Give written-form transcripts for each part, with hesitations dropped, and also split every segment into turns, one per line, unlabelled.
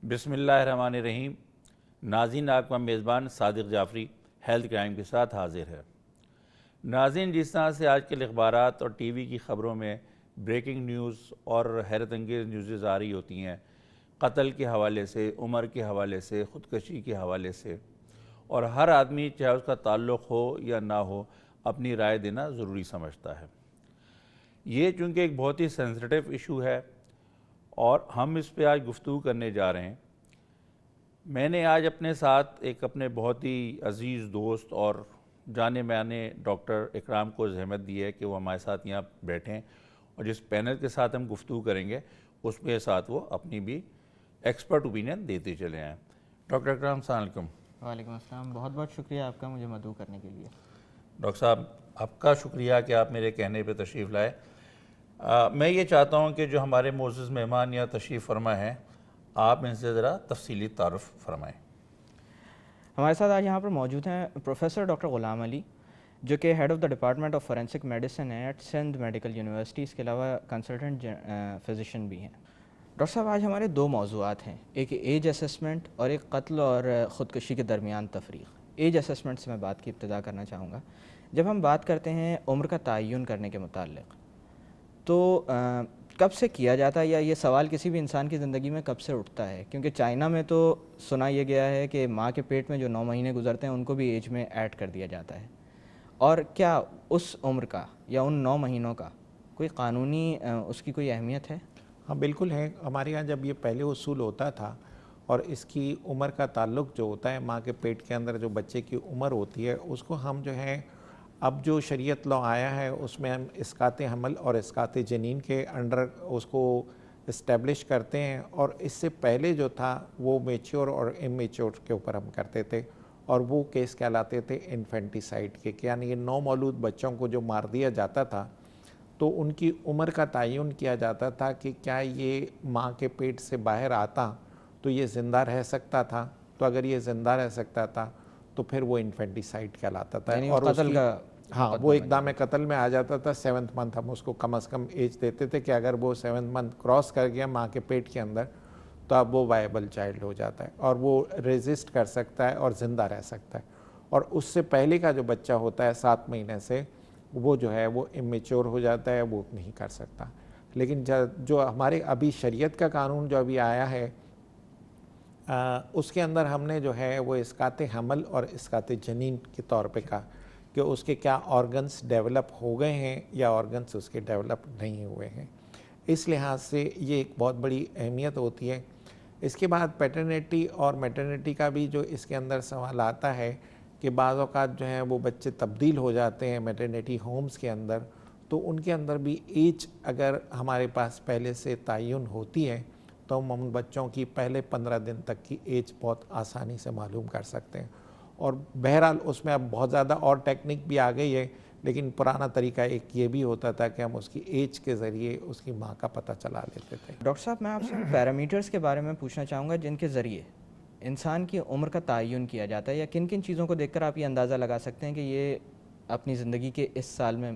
بسم اللہ الرحمن الرحیم۔ ناظرین، آپ کا میزبان صادق جعفری ہیلتھ کرائم کے ساتھ حاضر ہے۔ ناظرین، جس طرح سے آج کل اخبارات اور ٹی وی کی خبروں میں بریکنگ نیوز اور حیرت انگیز نیوزز آ رہی ہوتی ہیں، قتل کے حوالے سے، عمر کے حوالے سے، خودکشی کے حوالے سے، اور ہر آدمی چاہے اس کا تعلق ہو یا نہ ہو اپنی رائے دینا ضروری سمجھتا ہے۔ یہ چونکہ ایک بہت ہی سینسٹیو ایشو ہے اور ہم اس پہ آج گفتگو کرنے جا رہے ہیں۔ میں نے آج اپنے ساتھ ایک اپنے بہت ہی عزیز دوست اور جانے مانے ڈاکٹر اکرام کو زحمت دی ہے کہ وہ ہمارے ساتھ یہاں بیٹھیں اور جس پینل کے ساتھ ہم گفتگو کریں گے اس کے ساتھ وہ اپنی بھی ایکسپرٹ اوپینین دیتے چلے ہیں۔ ڈاکٹر اکرام، السلام علیکم۔
وعلیکم السلام، بہت بہت شکریہ آپ کا مجھے مدعو کرنے کے لیے۔
ڈاکٹر صاحب، آپ کا شکریہ کہ آپ میرے کہنے پہ تشریف لائے۔ میں یہ چاہتا ہوں کہ جو ہمارے معزز مہمان یا تشریف فرما ہیں، آپ ان سے ذرا تفصیلی تعارف فرمائیں۔
ہمارے ساتھ آج یہاں پر موجود ہیں پروفیسر ڈاکٹر غلام علی، جو کہ head of the department of forensic medicine ہے ایٹ سندھ میڈیکل یونیورسٹی، اس کے علاوہ کنسلٹنٹ فزیشین بھی ہیں۔ ڈاکٹر صاحب، آج ہمارے دو موضوعات ہیں، ایک ایج اسسمنٹ اور ایک قتل اور خودکشی کے درمیان تفریق۔ ایج اسسمنٹ سے میں بات کی ابتدا کرنا چاہوں گا۔ جب ہم بات کرتے ہیں عمر کا تعین کرنے کے متعلق، تو کب سے کیا جاتا ہے، یا یہ سوال کسی بھی انسان کی زندگی میں کب سے اٹھتا ہے؟ کیونکہ چائنا میں تو سنا یہ گیا ہے کہ ماں کے پیٹ میں جو 9 مہینے گزرتے ہیں ان کو بھی ایج میں ایڈ کر دیا جاتا ہے، اور کیا اس عمر کا یا ان 9 مہینوں کا کوئی قانونی اس کی کوئی اہمیت ہے؟
ہاں بالکل ہے۔ ہمارے یہاں جب یہ پہلے اصول ہوتا تھا اور اس کی عمر کا تعلق جو ہوتا ہے ماں کے پیٹ کے اندر جو بچے کی عمر ہوتی ہے، اس کو ہم جو ہے اب جو شریعت لا آیا ہے اس میں ہم اسقاط حمل اور اسقاط جنین کے انڈر اس کو اسٹیبلش کرتے ہیں، اور اس سے پہلے جو تھا وہ میچور اور امیچور کے اوپر ہم کرتے تھے، اور وہ کیس کہلاتے تھے انفینٹیسائڈ کے، یعنی یہ نومولود بچوں کو جو مار دیا جاتا تھا تو ان کی عمر کا تعین کیا جاتا تھا کہ کیا یہ ماں کے پیٹ سے باہر آتا تو یہ زندہ رہ سکتا تھا، تو اگر یہ زندہ رہ سکتا تھا تو پھر وہ انفینٹیسائڈ کہلاتا تھا،
یعنی
اور اس
قتل
کی
کا
ہاں وہ اقدام قتل میں آ جاتا تھا۔ 7th منتھ ہم اس کو کم از کم ایج دیتے تھے کہ اگر وہ 7th منتھ کراس کر گیا ماں کے پیٹ کے اندر تو اب وہ وائبل چائلڈ ہو جاتا ہے اور وہ ریزسٹ کر سکتا ہے اور زندہ رہ سکتا ہے، اور اس سے پہلے کا جو بچہ ہوتا ہے 7 مہینے سے، وہ جو ہے وہ امیچور ہو جاتا ہے، وہ نہیں کر سکتا۔ لیکن جو ہمارے ابھی شریعت کا قانون جو ابھی آیا ہے اس کے اندر ہم نے جو ہے وہ اسقاط حمل اور اسقاط جنین کے طور پہ کہا کہ اس کے کیا آرگنز ڈیولپ ہو گئے ہیں یا آرگنز اس کے ڈیولپ نہیں ہوئے ہیں۔ اس لحاظ سے یہ ایک بہت بڑی اہمیت ہوتی ہے۔ اس کے بعد پیٹرنیٹی اور میٹرنیٹی کا بھی جو اس کے اندر سوال آتا ہے کہ بعض اوقات جو ہیں وہ بچے تبدیل ہو جاتے ہیں میٹرنیٹی ہومز کے اندر، تو ان کے اندر بھی ایج اگر ہمارے پاس پہلے سے تعین ہوتی ہے تو ہم ان بچوں کی پہلے 15 دن تک کی ایج بہت آسانی سے معلوم کر سکتے ہیں، اور بہرحال اس میں اب بہت زیادہ اور ٹیکنیک بھی آ گئی ہے، لیکن پرانا طریقہ ایک یہ بھی ہوتا تھا کہ ہم اس کی ایج کے ذریعے اس کی ماں کا پتہ چلا لیتے تھے۔
ڈاکٹر صاحب، میں آپ سے پیرامیٹرز کے بارے میں پوچھنا چاہوں گا جن کے ذریعے انسان کی عمر کا تعین کیا جاتا ہے، یا کن کن چیزوں کو دیکھ کر آپ یہ اندازہ لگا سکتے ہیں کہ یہ اپنی زندگی کے اس سال میں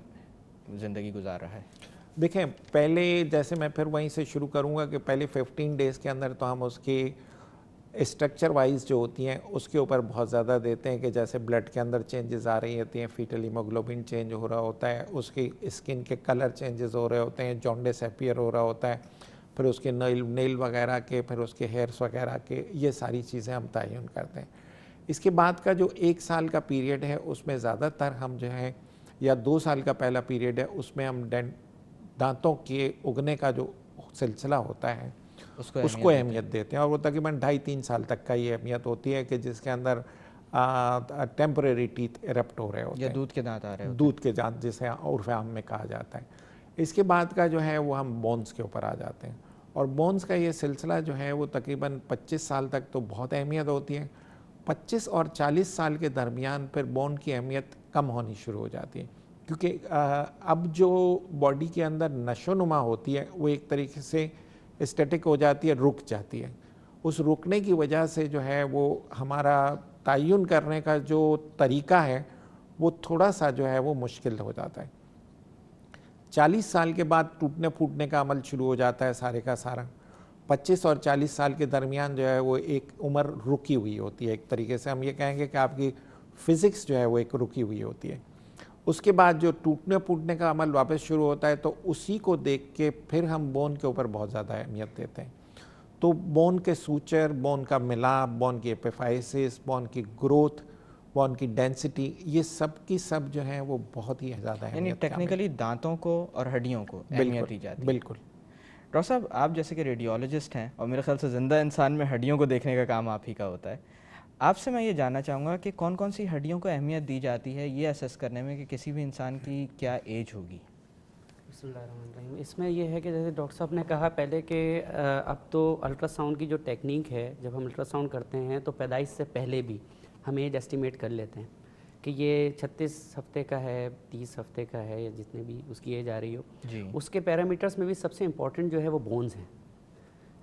زندگی گزار رہا ہے؟
دیکھیں، پہلے جیسے میں پھر وہیں سے شروع کروں گا کہ پہلے 15 ڈیز کے اندر تو ہم اس کی اسٹرکچر وائز جو ہوتی ہیں اس کے اوپر بہت زیادہ دیتے ہیں، کہ جیسے بلڈ کے اندر چینجز آ رہی ہوتی ہیں، فیٹل ہیموگلوبن چینج ہو رہا ہوتا ہے، اس کی اسکن کے کلر چینجز ہو رہے ہوتے ہیں، جانڈس اپیئر ہو رہا ہوتا ہے، پھر اس کے نیل وغیرہ کے، پھر اس کے ہیئرس وغیرہ کے، یہ ساری چیزیں ہم تعین کرتے ہیں۔ اس کے بعد کا جو 1 سال کا پیریڈ ہے اس میں زیادہ تر ہم جو ہے، یا 2 سال کا پہلا پیریڈ ہے اس میں ہم دانتوں کے اگنے کا جو سلسلہ ہوتا ہے اس کو اہمیت دیتے ہیں، اور وہ تقریباً 2.5-3 سال تک کا یہ اہمیت ہوتی ہے کہ جس کے اندر ٹیمپریری ٹیتھ ایرپٹ ہو رہے ہوتے ہیں،
یا دودھ کے دانت آ رہے ہوتے ہیں،
دودھ کے دانت جسے عرف عام میں کہا جاتا ہے۔ اس کے بعد کا جو ہے وہ ہم بونز کے اوپر آ جاتے ہیں، اور بونز کا یہ سلسلہ جو ہے وہ تقریباً 25 سال تک تو بہت اہمیت ہوتی ہے۔ 25 اور 40 سال کے درمیان پھر بون کی اہمیت کم ہونی شروع ہو جاتی ہے، کیونکہ اب جو باڈی کے اندر نشو نما ہوتی ہے وہ ایک طریقے سے اسٹیٹک ہو جاتی ہے، رک جاتی ہے۔ اس رکنے کی وجہ سے جو ہے وہ ہمارا تعین کرنے کا جو طریقہ ہے وہ تھوڑا سا جو ہے وہ مشکل ہو جاتا ہے۔ 40 سال کے بعد ٹوٹنے پھوٹنے کا عمل شروع ہو جاتا ہے سارے کا سارا، 25 اور 40 سال کے درمیان جو ہے وہ ایک عمر رکی ہوئی ہوتی ہے. ایک طریقے سے ہم یہ کہیں گے کہ آپ کی فزکس جو ہے وہ ایک رکی ہوئی ہوتی ہے. اس کے بعد جو ٹوٹنے پھوٹنے کا عمل واپس شروع ہوتا ہے تو اسی کو دیکھ کے پھر ہم بون کے اوپر بہت زیادہ اہمیت دیتے ہیں. تو بون کے سوچر، بون کا ملاپ، بون کی ایپیفائسس، بون کی گروتھ، بون کی ڈینسٹی، یہ سب کی سب جو ہیں وہ بہت ہی زیادہ
یعنی
اہمیت
ٹیکنیکلی دانتوں کو اور ہڈیوں کو اہمیت دی جاتی ہے.
بالکل.
ڈاکٹر صاحب آپ جیسے کہ ریڈیولوجسٹ ہیں اور میرے خیال سے زندہ انسان میں ہڈیوں کو دیکھنے کا کام آپ ہی کا ہوتا ہے. آپ سے میں یہ جاننا چاہوں گا کہ کون کون سی ہڈیوں کو اہمیت دی جاتی ہے یہ اسیس کرنے میں کہ کسی بھی انسان کی کیا ایج ہوگی؟
بسم اللہ الرحمن الرحیم. اس میں یہ ہے کہ جیسے ڈاکٹر صاحب نے کہا پہلے کہ اب تو الٹرا ساؤنڈ کی جو ٹیکنیک ہے، جب ہم الٹرا ساؤنڈ کرتے ہیں تو پیدائش سے پہلے بھی ہم ایج ایسٹیمیٹ کر لیتے ہیں کہ یہ 36 ہفتے کا ہے، 30 ہفتے کا ہے، یا جتنے بھی اس کی ایج آ رہی ہو.
جی.
اس کے پیرامیٹرز میں بھی سب سے امپورٹنٹ جو ہے وہ بونز ہیں،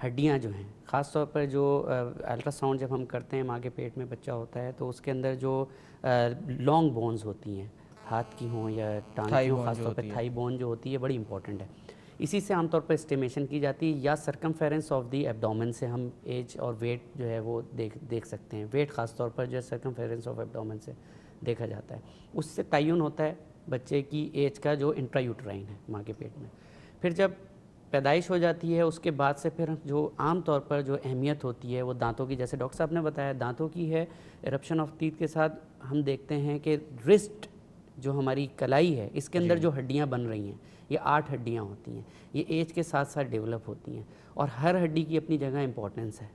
ہڈیاں جو ہیں. خاص طور پر جو الٹرا ساؤنڈ جب ہم کرتے ہیں، ماں کے پیٹ میں بچہ ہوتا ہے تو اس کے اندر جو لانگ بونز ہوتی ہیں، ہاتھ کی ہوں یا ٹانگ کی ہوں، خاص طور پہ تھائی بون جو ہوتی ہے بڑی امپورٹنٹ ہے. اسی سے عام طور پر اسٹیمیشن کی جاتی ہے، یا سرکمفیرنس آف دی ایبڈومن سے ہم ایج اور ویٹ جو ہے وہ دیکھ سکتے ہیں. ویٹ خاص طور پر جو ہے سرکمفیرنس آف ایبڈومن سے دیکھا جاتا ہے. اس سے تعین ہوتا ہے بچے کی ایج کا جو انٹرا یوٹرائن ہے ماں کے پیٹ میں. پھر جب پیدائش ہو جاتی ہے اس کے بعد سے پھر جو عام طور پر جو اہمیت ہوتی ہے وہ دانتوں کی، جیسے ڈاکٹر صاحب نے بتایا دانتوں کی ہے. ایرپشن آف ٹیتھ کے ساتھ ہم دیکھتے ہیں کہ رسٹ جو ہماری کلائی ہے اس کے اندر جو ہڈیاں بن رہی ہیں یہ 8 ہڈیاں ہوتی ہیں. یہ ایج کے ساتھ ساتھ ڈیولپ ہوتی ہیں اور ہر ہڈی کی اپنی جگہ امپورٹنس ہے.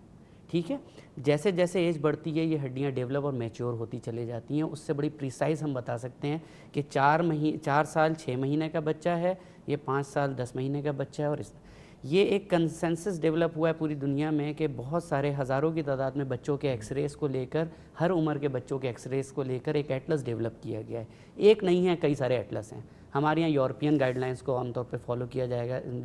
ٹھیک ہے، جیسے جیسے ایج بڑھتی ہے یہ ہڈیاں ڈیولپ اور میچور ہوتی چلے جاتی ہیں. اس سے بڑی پریسائز ہم بتا سکتے ہیں کہ 4 سال 6 مہینے کا بچہ ہے، یہ 5 سال 10 مہینے کا بچہ ہے. اور یہ ایک کنسنسس ڈیولپ ہوا ہے پوری دنیا میں کہ بہت سارے ہزاروں کی تعداد میں بچوں کے ایکس ریز کو لے کر، ہر عمر کے بچوں کے ایکس ریز کو لے کر ایک ایٹلس ڈیولپ کیا گیا ہے. ایک نہیں ہے، کئی سارے ایٹلس ہیں. ہمارے یہاں یورپین گائیڈ لائنس کو عام طور پہ فالو کیا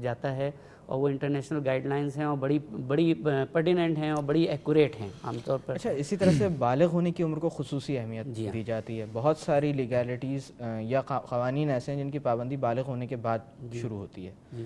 جاتا ہے اور وہ انٹرنیشنل گائیڈ لائنس ہیں اور بڑی پرٹیننٹ ہیں اور بڑی ایکوریٹ ہیں عام طور پر.
اچھا، اسی طرح سے بالغ ہونے کی عمر کو خصوصی اہمیت دی جاتی ہے. بہت ساری لیگیلٹیز یا قوانین ایسے ہیں جن کی پابندی بالغ ہونے کے بعد شروع ہوتی ہے.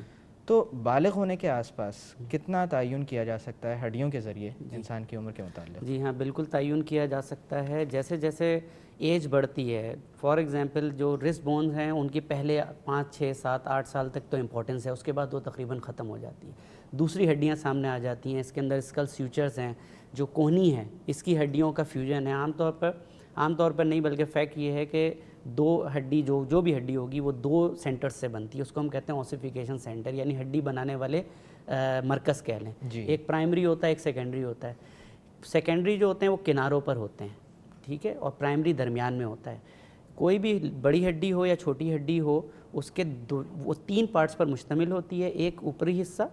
تو بالغ ہونے کے آس پاس کتنا تعین کیا جا سکتا ہے ہڈیوں کے ذریعے انسان کی عمر کے متعلق؟
جی ہاں، بالکل تعین کیا جا سکتا ہے. جیسے جیسے ایج بڑھتی ہے، فار ایگزامپل جو رسٹ بونز ہیں ان کی پہلے 5 6 7 8 سال تک تو امپورٹنس ہے، اس کے بعد وہ تقریباً ختم ہو جاتی ہیں. دوسری ہڈیاں سامنے آ جاتی ہیں. اس کے اندر اسکل سیوچرز ہیں، جو کونی ہے اس کی ہڈیوں کا فیوژن ہے. عام طور پر نہیں بلکہ فیکٹ یہ ہے کہ 2 ہڈی جو بھی ہڈی ہوگی وہ 2 سینٹر سے بنتی ہے. اس کو ہم کہتے ہیں اوسیفیکیشن سینٹر، یعنی ہڈی بنانے والے مرکز کہہ لیں. ایک پرائمری ہوتا ہے، ایک سیکنڈری ہوتا ہے. سیکنڈری جو ہوتے ہیں وہ کناروں پر ہوتے ہیں، ٹھیک ہے، اور پرائمری درمیان میں ہوتا ہے. کوئی بھی بڑی ہڈی ہو یا چھوٹی ہڈی ہو اس کے وہ 3 پارٹس پر مشتمل ہوتی ہے. ایک اوپری حصہ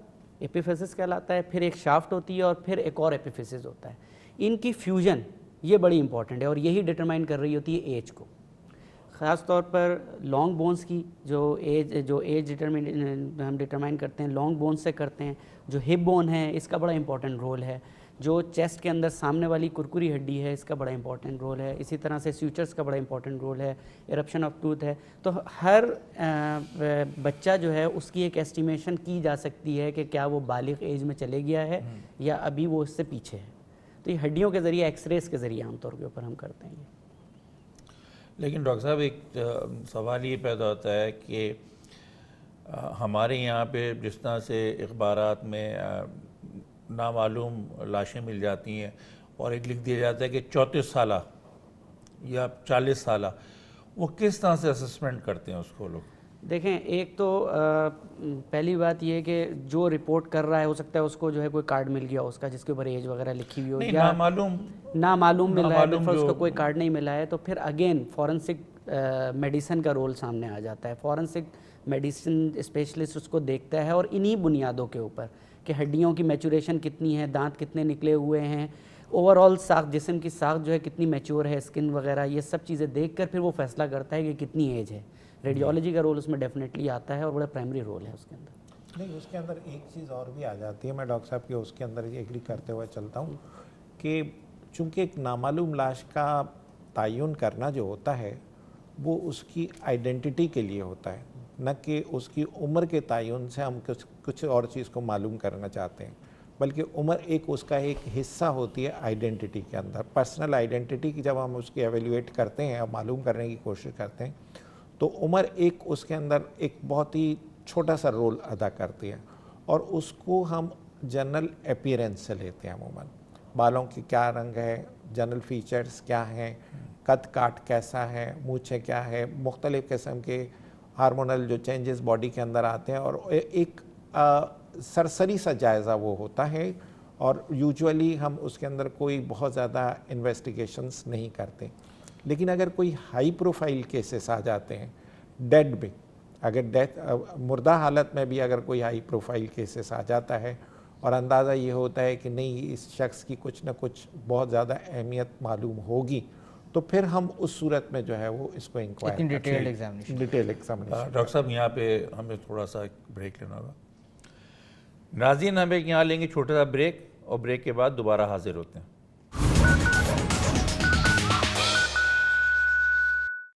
ایپیفیسس کہلاتا ہے، پھر ایک شافٹ ہوتی ہے اور پھر ایک اور ایپیفیسس ہوتا ہے. ان کی فیوژن یہ بڑی امپورٹنٹ ہے اور یہی ڈٹرمائن کر رہی ہوتی ہے ایج کو. خاص طور پر لانگ بونز کی جو ایج ہم ڈٹرمائن کرتے ہیں لانگ بونز سے کرتے ہیں. جو ہپ بون ہے اس کا بڑا امپورٹنٹ رول ہے. جو چیسٹ کے اندر سامنے والی کرکری ہڈی ہے اس کا بڑا امپورٹنٹ رول ہے. اسی طرح سے سیوچرز کا بڑا امپورٹنٹ رول ہے. ایرپشن آف ٹوتھ ہے. تو ہر بچہ جو ہے اس کی ایک ایسٹیمیشن کی جا سکتی ہے کہ کیا وہ بالغ ایج میں چلے گیا ہے یا ابھی وہ اس سے پیچھے ہے. تو یہ ہڈیوں کے ذریعے ایکس ریز کے ذریعے عام طور کے اوپر ہم کرتے ہیں.
لیکن ڈاکٹر صاحب ایک سوال یہ پیدا ہوتا ہے کہ ہمارے یہاں پہ جس طرح سے اخبارات میں نامعلوم لاشیں مل جاتی ہیں اور ایک لکھ دیا جاتا ہے کہ 34 سالہ یا 40 سالہ، وہ کس طرح سے اسسمنٹ کرتے ہیں اس کو لوگ؟
دیکھیں، ایک تو پہلی بات یہ کہ جو رپورٹ کر رہا ہے ہو سکتا ہے اس کو جو ہے کوئی کارڈ مل گیا اس کا جس کے اوپر ایج وغیرہ لکھی ہوئی ہو، یا نامعلوم مل رہا ہے، اس کا کوئی کارڈ نہیں ملا ہے. تو پھر اگین فورنسک میڈیسن کا رول سامنے آ جاتا ہے. فورنسک میڈیسن اسپیشلسٹ اس کو دیکھتا ہے اور انہی بنیادوں کے اوپر کہ ہڈیوں کی میچوریشن کتنی ہے، دانت کتنے نکلے ہوئے ہیں، اوور آل ساخت، جسم کی ساخت جو ہے کتنی میچور ہے، اسکن وغیرہ، یہ سب چیزیں دیکھ کر پھر وہ فیصلہ کرتا ہے کہ کتنی ایج ہے. ریڈیولوجی کا رول اس میں ڈیفینیٹلی آتا ہے اور بڑا پرائمری رول ہے اس کے اندر.
نہیں، اس کے اندر ایک چیز اور بھی آ جاتی ہے. میں ڈاکٹر صاحب کی اس کے اندر ایگری کرتے ہوئے چلتا ہوں کہ چونکہ ایک نامعلوم لاش کا تعین کرنا جو ہوتا ہے وہ اس کی آئیڈینٹی کے لیے ہوتا ہے، نہ کہ اس کی عمر کے تعین سے ہم کچھ اور چیز کو معلوم کرنا چاہتے ہیں. بلکہ عمر ایک اس کا ایک حصہ ہوتی ہے آئیڈینٹی کے اندر. پرسنل آئیڈینٹی کی جب ہم اس کی ایویلیویٹ کرتے ہیں اور معلوم کرنے کی کوشش کرتے ہیں تو عمر ایک اس کے اندر ایک بہت ہی چھوٹا سا رول ادا کرتی ہے, اور اس کو ہم جنرل اپیرنس سے لیتے ہیں. عموماً بالوں کی کیا رنگ ہے, جنرل فیچرز کیا ہیں, قد کاٹ کیسا ہے, مونچھیں کیا ہے, مختلف قسم کے ہارمونل جو چینجز باڈی کے اندر آتے ہیں, اور ایک سرسری سا جائزہ وہ ہوتا ہے, اور یوجولی ہم اس کے اندر کوئی بہت زیادہ انویسٹیگیشنز نہیں کرتے. لیکن اگر کوئی ہائی پروفائل کیسز آ جاتے ہیں ڈیڈ میں, اگر مردہ حالت میں بھی اگر کوئی ہائی پروفائل کیسز آ جاتا ہے اور اندازہ یہ ہوتا ہے کہ نہیں اس شخص کی کچھ نہ کچھ بہت زیادہ اہمیت معلوم ہوگی, تو پھر ہم اس صورت میں جو ہے وہ اس کو انکوائر
ڈیٹیل ایگزامینیشن.
ڈاکٹر صاحب یہاں پہ ہمیں تھوڑا سا بریک لینا ہوگا. ناظرین ہم ایک یہاں لیں گے چھوٹا سا بریک, اور بریک کے بعد دوبارہ حاضر ہوتے ہیں.